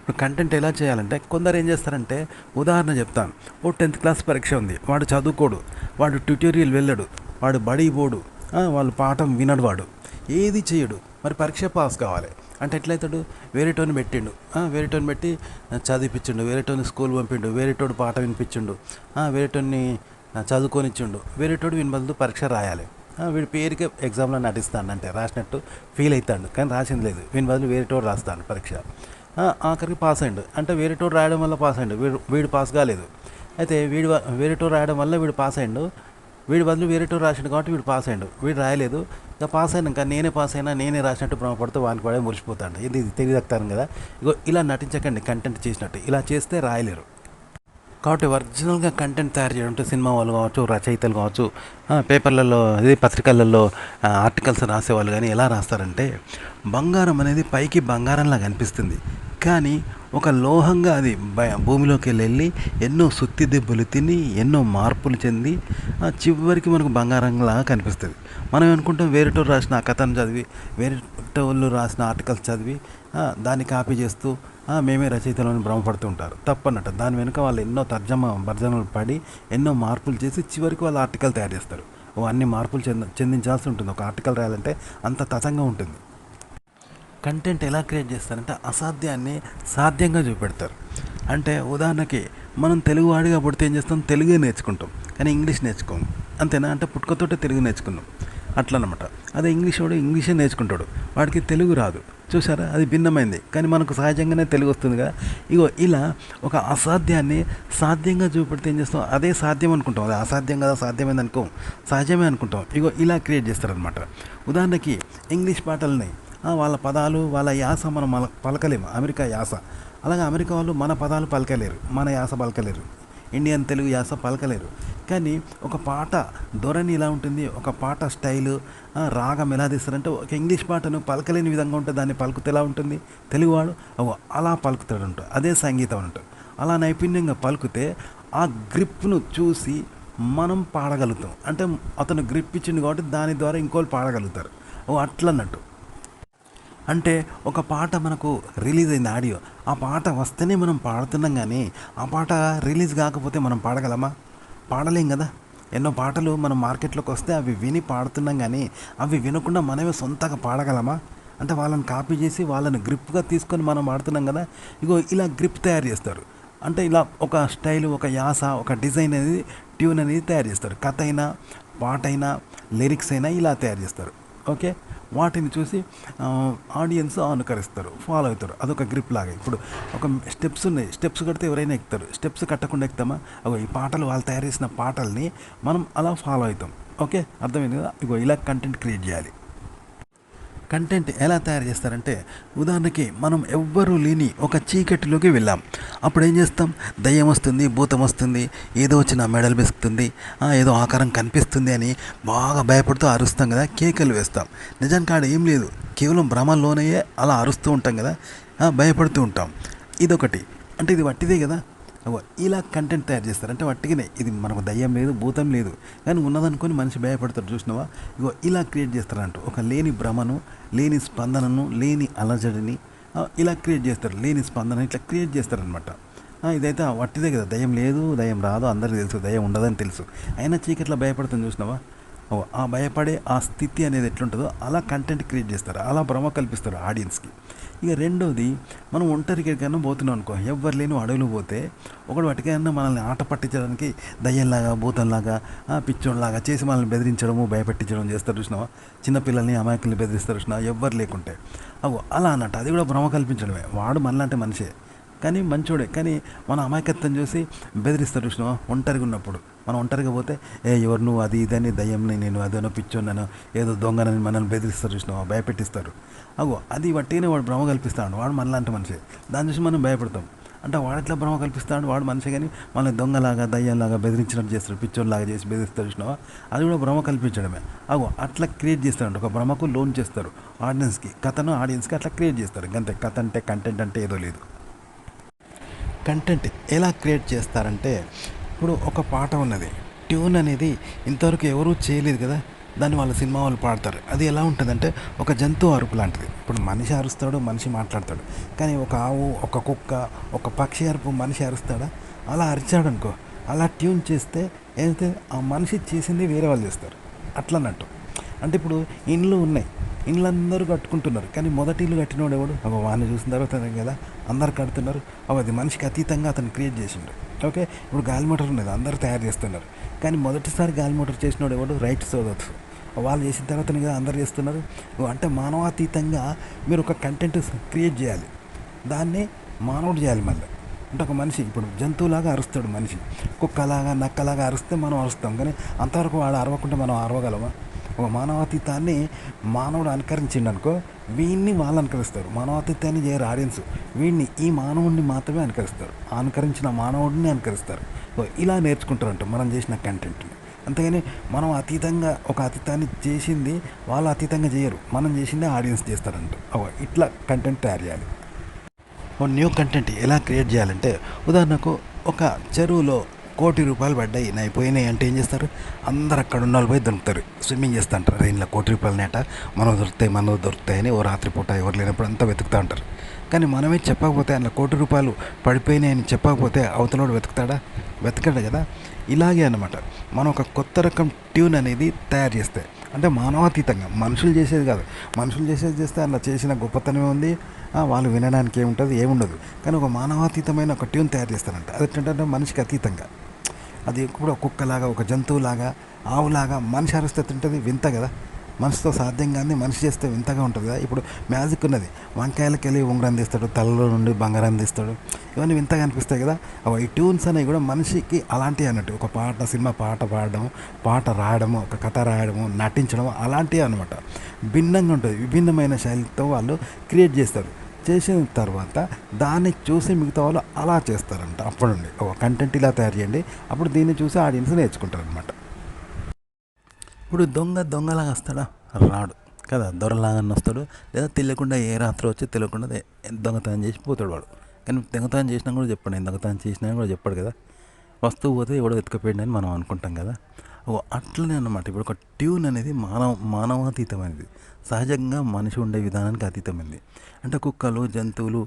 ఇప్పుడు కంటెంట్ ఎలా చేయాలంటే కొందరు ఏం చేస్తారంటే, ఉదాహరణ చెప్తాను. ఓ 10th క్లాస్ పరీక్ష ఉంది, వాడు చదువుకోడు, వాడు ట్యుటోరియల్ వెళ్ళడు, వాడు బడి పోడు, వాళ్ళు పాఠం వినడు, వాడు ఏది చేయడు, మరి పరీక్ష పాస్ కావాలి అంటే ఎట్లయితాడు? వేరేటోని పెట్టిండు, వేరేటోని పెట్టి చదివిపించిండు, వేరేటోని స్కూల్ పంపిండు, వేరేటోడు పాట వినిపించిండు, వేరేటోని చదువుకొనిచ్చిండు, వేరేటోడు విని బదులు పరీక్ష రాయాలి. వీడి పేరుకే ఎగ్జామ్లో నటిస్తాడు, అంటే రాసినట్టు ఫీల్ అవుతాడు, కానీ రాసింది లేదు, వీని బదులు వేరేటోడు రాస్తాడు పరీక్ష. ఆఖరికి పాస్ అయ్యిండు, అంటే వేరేటోడు రాయడం వల్ల పాస్ అయ్యిండు, వీడు పాస్ కాలేదు. అయితే వేరేటోడు రాయడం వల్ల వీడు పాస్ అయ్యిండు, వీడి బదులు వేరేటోడు రాసిండు కాబట్టి వీడు పాస్ అయ్యిండు, వీడు రాయలేదు. ఇక పాస్ అయినాక నేనే పాస్ అయినా, నేనే రాసినట్టు భ్రమపడుతూ వానికి వాడే మురిసిపోతాడు. ఇది తెలియదక్తాను కదా. ఇగో ఇలా నటించకండి, కంటెంట్ చేసినట్టు. ఇలా చేస్తే రాయలేరు. కాబట్టి ఒరిజినల్గా కంటెంట్ తయారు చేయడం అంటే సినిమా వాళ్ళు కావచ్చు, రచయితలు కావచ్చు, పేపర్లలో అదే పత్రికలలో ఆర్టికల్స్ రాసేవాళ్ళు కానీ ఎలా రాస్తారంటే, బంగారం అనేది పైకి బంగారంలా కనిపిస్తుంది, కానీ ఒక లోహంగా అది భూమిలోకి వెళ్ళి ఎన్నో సుత్తి దెబ్బలు తిని ఎన్నో మార్పులు చెంది చివరికి మనకు బంగారంలా కనిపిస్తుంది. మనం అనుకుంటాం వేరేటోళ్ళు రాసిన ఆ కథను చదివి, వేరేటోళ్ళు రాసిన ఆర్టికల్స్ చదివి దాన్ని కాపీ చేస్తూ మేమే రచయితలను భ్రమపడుతూ ఉంటారు. తప్పన్నట్టు దాని వెనుక వాళ్ళు ఎన్నో భర్జనలు పడి ఎన్నో మార్పులు చేసి చివరికి వాళ్ళు ఆర్టికల్ తయారు చేస్తారు. అన్ని మార్పులు చెందించాల్సి ఉంటుంది. ఒక ఆర్టికల్ రాయాలంటే అంత తతంగా ఉంటుంది. కంటెంట్ ఎలా క్రియేట్ చేస్తారంటే అసాధ్యాన్ని సాధ్యంగా చూపెడతారు. అంటే ఉదాహరణకి మనం తెలుగు వాడిగా పుడితే ఏం చేస్తాం? తెలుగే నేర్చుకుంటాం, కానీ ఇంగ్లీష్ నేర్చుకోము. అంతేనా? అంటే పుట్టుకతోటే తెలుగు నేర్చుకున్నాం అట్లా అనమాట. అదే ఇంగ్లీష్ వాడు ఇంగ్లీషే నేర్చుకుంటాడు, వాడికి తెలుగు రాదు. చూసారా, అది భిన్నమైంది, కానీ మనకు సహజంగానే తెలుగు వస్తుంది కదా. ఇగో ఇలా ఒక అసాధ్యాన్ని సాధ్యంగా చూపెడితే ఏం చేస్తాం? అదే సాధ్యం అనుకుంటాం, అది అసాధ్యం కదా సాధ్యమైంది అనుకోం, సహజమే అనుకుంటాం. ఇగో ఇలా క్రియేట్ చేస్తారనమాట. ఉదాహరణకి ఇంగ్లీష్ పాటలని వాళ్ళ పదాలు వాళ్ళ యాస మనం పలకలేము, అమెరికా యాస. అలాగే అమెరికా వాళ్ళు మన పదాలు పలకలేరు, మన యాస పలకలేరు, ఇండియన్ తెలుగు యాస పలకలేరు. కానీ ఒక పాట ధోరణి ఇలా ఉంటుంది, ఒక పాట స్టైలు రాగం ఎలా తీస్తారంటే, ఒక ఇంగ్లీష్ పాటను పలకలేని విధంగా ఉంటుంది, దాన్ని పలుకుతే ఎలా ఉంటుంది తెలుగువాడు అలా పలుకుతాడు ఉంటుంది. అదే సంగీతం ఉంటుంది. అలా నైపుణ్యంగా పలుకుతే ఆ గ్రిప్ను చూసి మనం పాడగలుగుతాం. అంటే అతను గ్రిప్ ఇచ్చింది కాబట్టి దాని ద్వారా ఇంకోళ్ళు పాడగలుగుతారు. అట్లన్నట్టు. అంటే ఒక పాట మనకు రిలీజ్ అయింది, ఆడియో, ఆ పాట వస్తేనే మనం పాడుతున్నాం, కానీ ఆ పాట రిలీజ్ కాకపోతే మనం పాడగలమా? పాడలేం కదా. ఎన్నో పాటలు మనం మార్కెట్లోకి వస్తే అవి విని పాడుతున్నాం, కానీ అవి వినకుండా మనమే సొంతంగా పాడగలమా? అంటే వాళ్ళని కాపీ చేసి వాళ్ళని గ్రిప్గా తీసుకొని మనం పాడుతున్నాం కదా. ఇగో ఇలా గ్రిప్ తయారు చేస్తారు. అంటే ఇలా ఒక స్టైల్, ఒక యాస, ఒక డిజైన్ అనేది, ట్యూన్ అనేది తయారు చేస్తారు. కథ అయినా, పాట అయినా, లిరిక్స్ అయినా ఇలా తయారు చేస్తారు. ఓకే, వాటిని చూసి ఆడియన్స్ అనుకరిస్తారు, ఫాలో అవుతారు. అదొక గ్రిప్ లాగా. ఇప్పుడు ఒక స్టెప్స్ ఉన్నాయి, స్టెప్స్ కడితే ఎవరైనా ఎక్కుతారు, స్టెప్స్ కట్టకుండా ఎక్కుతామా? ఈ పాటలు వాళ్ళు తయారు చేసిన పాటల్ని మనం అలా ఫాలో అవుతాం. ఓకే, అర్థమైంది కదా. ఇలా కంటెంట్ క్రియేట్ చేయాలి. కంటెంట్ ఎలా తయారు చేస్తారంటే, ఉదాహరణకి మనం ఎవ్వరూ లేని ఒక చీకటిలోకి వెళ్ళాం. అప్పుడు ఏం చేస్తాం? దయ్యం వస్తుంది, భూతం వస్తుంది, ఏదో వచ్చిన మెడలు బెసుకుతుంది, ఏదో ఆకారం కనిపిస్తుంది అని బాగా భయపడుతూ అరుస్తాం కదా, కేకలు వేస్తాం. నిజానికి ఆడ ఏం లేదు, కేవలం భ్రమల్లోనే అలా అరుస్తూ ఉంటాం కదా, భయపడుతూ ఉంటాం. ఇదొకటి. అంటే ఇది వట్టిదే కదా. ఇలా కంటెంట్ తయారు చేస్తారు. అంటే వట్టిగానే, ఇది మనకు దయ్యం లేదు, భూతం లేదు, కానీ ఉన్నదనుకొని మనిషి భయపడతారు. చూసినావా? ఇలా క్రియేట్ చేస్తారంట. ఒక లేని భ్రమను, లేని స్పందనను, లేని అలజడిని ఇలా క్రియేట్ చేస్తారు. లేని స్పందన ఇట్లా క్రియేట్ చేస్తారనమాట. ఇదైతే వట్టిదే కదా, దయ్యం లేదు, దయ్యం రాదు, అందరికీ తెలుసు, దయ్యం ఉండదని తెలుసు, అయినా చీకట్లో భయపడుతుంది. చూసినావా? ఆ భయపడే ఆ స్థితి అనేది ఎట్లుంటుందో అలా కంటెంట్ క్రియేట్ చేస్తారు, అలా భ్రమ కల్పిస్తారు ఆడియన్స్కి. ఇక రెండోది, మనం ఒంటరికి ఎక్కడికైనా పోతున్నాం అనుకో, ఎవ్వరు లేని అడవులు పోతే ఒకడు వాటికైనా మనల్ని ఆట పట్టించడానికి దయ్యంలాగా, భూతంలాగా, పిచ్చోళ్ళలాగా చేసి మనల్ని బెదిరించడము, భయపెట్టించడం చేస్తారు. చూసినావా? చిన్నపిల్లల్ని, అమాయకుల్ని బెదిరిస్తారు. చూసినావా? ఎవ్వరు లేకుంటే అలా అన్నట్టు, అది కూడా భ్రమ కల్పించడమే. వాడు మనలాంటి మనిషే, కానీ మంచోడే, కానీ మన అమాయకత్వం చూసి బెదిరిస్తారు. చూసినావా? ఒంటరిగా ఉన్నప్పుడు మనం ఒంటరిగా పోతే, ఎవరు నువ్వు, అది ఇదని, దయ్యంని, నేను అదేనో పిచ్చోన్నాను, ఏదో దొంగనని మనల్ని బెదిరిస్తారు. చూసినావా? భయపెట్టిస్తారు. అది వట్టిగానే వాడు భ్రమ కల్పిస్తాడు, వాడు మనలాంటి మనిషి, దాని చూసి మనం భయపడతాం. అంటే వాడు ఎట్లా భ్రమ కల్పిస్తాడు, వాడు మనిషి, కానీ మనల్ని దొంగలాగా, దయ్యంలాగా బెదిరించినట్టు చేస్తాడు, పిచ్చోళ్ళలాగా చేసి బెదిరిస్తారు. చూసినావా? అది కూడా భ్రమ కల్పించడమే. అట్లా క్రియేట్ చేస్తాడు, ఒక భ్రమకు లోన్ చేస్తారు ఆడియన్స్కి, కథను ఆడియన్స్కి అట్లా క్రియేట్ చేస్తారు. అంతే. కథ అంటే, కంటెంట్ అంటే ఏదో లేదు. కంటెంట్ ఎలా క్రియేట్ చేస్తారంటే, ఇప్పుడు ఒక పాట ఉన్నది, ట్యూన్ అనేది ఇంతవరకు ఎవరూ చేయలేదు కదా, దాన్ని వాళ్ళ సినిమా వాళ్ళు పాడతారు. అది ఎలా ఉంటుందంటే ఒక జంతువు అరుపు లాంటిది. ఇప్పుడు మనిషి అరుస్తాడు, మనిషి మాట్లాడతాడు. కానీ ఒక ఆవు, ఒక కుక్క, ఒక పక్షి అరుపు మనిషి అరుస్తాడా? అలా అరిచాడు అనుకో, అలా ట్యూన్ చేస్తే ఏదైతే ఆ మనిషి చేసింది వేరే వాళ్ళు చేస్తారు అట్లా అన్నట్టు. అంటే ఇప్పుడు ఇండ్లు ఉన్నాయి, ఇండ్లు అందరూ కట్టుకుంటున్నారు, కానీ మొదటి ఇల్లు కట్టినోడు ఎవడు? ఒక వాడిని చూసిన తర్వాత కదా అందరు కడుతున్నారు. అది మనిషికి అతీతంగా అతను క్రియేట్ చేసిండు. ఓకే, ఇప్పుడు గాలి మోటార్ ఉన్నది, అందరూ తయారు చేస్తున్నారు, కానీ మొదటిసారి గాలి మోటార్ చేసినోడు ఎవడు? రైట్ సోదర్స్. వాళ్ళు చేసిన తర్వాత కదా అందరు చేస్తున్నారు. అంటే మానవాతీతంగా మీరు ఒక కంటెంట్ క్రియేట్ చేయాలి, దాన్ని మానవుడు చేయాలి మళ్ళీ. అంటే ఒక మనిషి ఇప్పుడు జంతువులాగా అరుస్తాడు మనిషి, కుక్కలాగా నక్కలాగా అరిస్తే మనం అరుస్తాం, కానీ అంతవరకు వాడు అరవకుంటే మనం అరవగలమా? ఒక మానవాతీతాన్ని మానవుడు అనుకరించిండు అనుకో, వీడిని వాళ్ళు అనుకరిస్తారు. మానవాతీతాన్ని చేయరు ఆడియన్స్, వీడిని ఈ మానవుడిని మాత్రమే అనుకరిస్తారు, అనుకరించిన మానవుడిని అనుకరిస్తారు. ఇలా నేర్చుకుంటారంట మనం చేసిన కంటెంట్ని. అంతేగాని మనం అతీతంగా ఒక అతీతాన్ని చేసింది వాళ్ళు అతీతంగా చేయరు, మనం చేసిందే ఆడియన్స్ చేస్తారంట. ఇట్లా కంటెంట్ తయారు చేయాలి. ఒక న్యూ కంటెంట్ ఎలా క్రియేట్ చేయాలంటే, ఉదాహరణకు ఒక చెరువులో ₹1,00,00,000 పడ్డాయి, అయిపోయినాయి అంటే ఏం చేస్తారు? అందరు అక్కడ ఉన్న వాళ్ళు పోయి దొరుకుతారు, స్విమ్మింగ్ చేస్తూ ఉంటారు. ఇంట్లో ₹1,00,00,000 నేట మనకు దొరుకుతాయని ఓ రాత్రిపూట ఎవరు లేనప్పుడు అంతా వెతుకుతూ ఉంటారు. కానీ మనమే చెప్పకపోతే, అందులో ₹1,00,00,000 పడిపోయినాయని చెప్పకపోతే అవతలోడు వెతుకుతాడా? వెతకడు కదా. ఇలాగే అన్నమాట, మనం ఒక కొత్త రకం ట్యూన్ అనేది తయారు చేస్తే, అంటే మానవాతీతంగా మనుషులు చేసేది కాదు. మనుషులు చేసేది చేస్తే అలా చేసిన గొప్పతనమే ఉంది, వాళ్ళు వినడానికి ఏముంటుంది? ఏముండదు. కానీ ఒక మానవాతీతమైన ఒక ట్యూన్ తయారు చేస్తారంట. అది ఏంటంటే మనిషికి అతీతంగా, అది కూడా కుక్కలాగా, ఒక జంతువులాగా, ఆవులాగా మనిషి అరిస్తే ఉంటుంది, వింత కదా. మనిషితో సాధ్యం కానీ మనిషి చేస్తే వింతగా ఉంటుంది కదా. ఇప్పుడు మ్యాజిక్ ఉన్నది, వంకాయలకి వెళ్ళి ఉంగరం తీస్తాడు, తలలో నుండి బంగారం తీస్తాడు, ఇవన్నీ వింతగా అనిపిస్తాయి కదా. ఈ ట్యూన్స్ అనేవి కూడా మనిషికి అలాంటివి అన్నట్టు. ఒక సినిమా పాట పాడడం, పాట రాయడము, ఒక కథ రాయడము, నటించడం, అలాంటివి అనమాట. భిన్నంగా ఉంటుంది, విభిన్నమైన శైలితో వాళ్ళు క్రియేట్ చేస్తారు. చేసిన తర్వాత దాన్ని చూసి మిగతా వాళ్ళు అలా చేస్తారంట. అప్పుడు నుండి ఒక కంటెంట్ ఇలా తయారు చేయండి, అప్పుడు దీన్ని చూసి ఆడియన్స్ నేర్చుకుంటారు అనమాట. ఇప్పుడు దొంగలాగా వస్తాడా? రాడు కదా. దొరలాగా వస్తాడు, లేదా తెలియకుండా ఏ రాత్రి వచ్చి తెలియకుండా దొంగతనం చేసి పోతాడు వాడు. కానీ దొంగతనం చేసినా కూడా చెప్పాడు, నేను దొంగతనం చేసినా కూడా చెప్పాడు కదా. వస్తువు పోతే ఎవడో ఎత్తుకపోయిందని మనం అనుకుంటాం కదా. అట్లనే అన్నమాట. ఇప్పుడు ఒక ట్యూన్ అనేది మానవాతీతమైనది, సహజంగా మనిషి ఉండే విధానానికి అతీతమైనది. అంటే కుక్కలు, జంతువులు,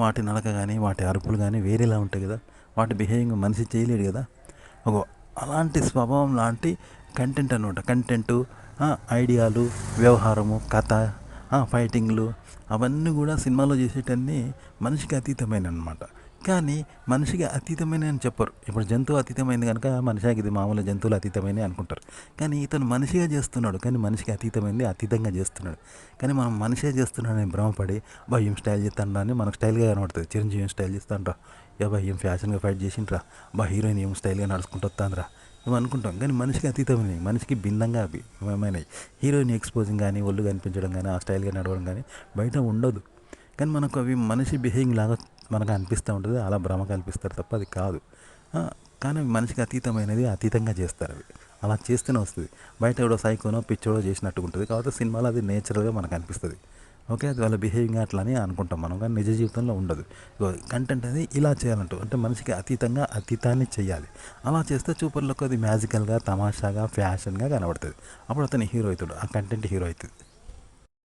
వాటి నడక కానీ వాటి అరుపులు కానీ వేరేలా ఉంటాయి కదా. వాటి బిహేవింగ్ మనిషి చేయలేడు కదా. ఒక అలాంటి స్వభావం లాంటి కంటెంట్ అనమాట. కంటెంటు, ఐడియాలు, వ్యవహారము, కథ, ఫైటింగ్లు, అవన్నీ కూడా సినిమాలో చేసేటన్నీ మనిషికి అతీతమైన అనమాట. కానీ మనిషికి అతీతమైన అని చెప్పరు. ఇప్పుడు జంతువు అతీతమైంది కనుక మనిషికి ఇది మామూలు జంతువులు అతీతమైనవి అనుకుంటారు. కానీ ఇతను మనిషిగా చేస్తున్నాడు, కానీ మనిషికి అతీతమైంది అతీతంగా చేస్తున్నాడు. కానీ మనం మనిషే చేస్తున్నాడని భ్రమపడి ఏం స్టైల్ చేస్తాను అని మనకు స్టైల్గా కనబడుతుంది. చిరంజీవి ఏం స్టైల్ చేస్తానరా, ఏం ఫ్యాషన్గా ఫైట్ చేసిండ్రా, హీరోయిన్ ఏం స్టైల్గా నడుచుకుంటూ వస్తానరా, మేము అనుకుంటాం. కానీ మనిషికి అతీతమైనవి, మనిషికి భిన్నంగా ఏమైనాయి. హీరోయిన్ ఎక్స్పోజింగ్ కానీ, ఒళ్ళు కనిపించడం కానీ, ఆ స్టైల్గా నడవడం కానీ బయట ఉండదు. కానీ మనకు అవి మనిషి బిహేవింగ్ లాగా మనకు అనిపిస్తూ ఉంటుంది, అలా భ్రమ కల్పిస్తారు తప్ప అది కాదు. కానీ మనిషికి అతీతమైనది అతీతంగా చేస్తారు అవి. అలా చేస్తూనే వస్తుంది. బయట ఎవడో సైకోనో పిచ్చోడో చేసినట్టుగా ఉంటుంది, కాబట్టి సినిమాలో అది నేచురల్గా మనకు అనిపిస్తుంది. ఓకే, అది వాళ్ళ బిహేవింగ్ అట్లా అని అనుకుంటాం మనం, కానీ నిజ జీవితంలో ఉండదు. కంటెంట్ అనేది ఇలా చేయాలంటూ, అంటే మనిషికి అతీతంగా అతీతాన్ని చేయాలి. అలా చేస్తే చూపర్లకు అది మ్యాజికల్గా, తమాషాగా, ఫ్యాషన్గా కనబడుతుంది. అప్పుడు అతని హీరో అవుతాడు, ఆ కంటెంట్ హీరో అవుతుంది.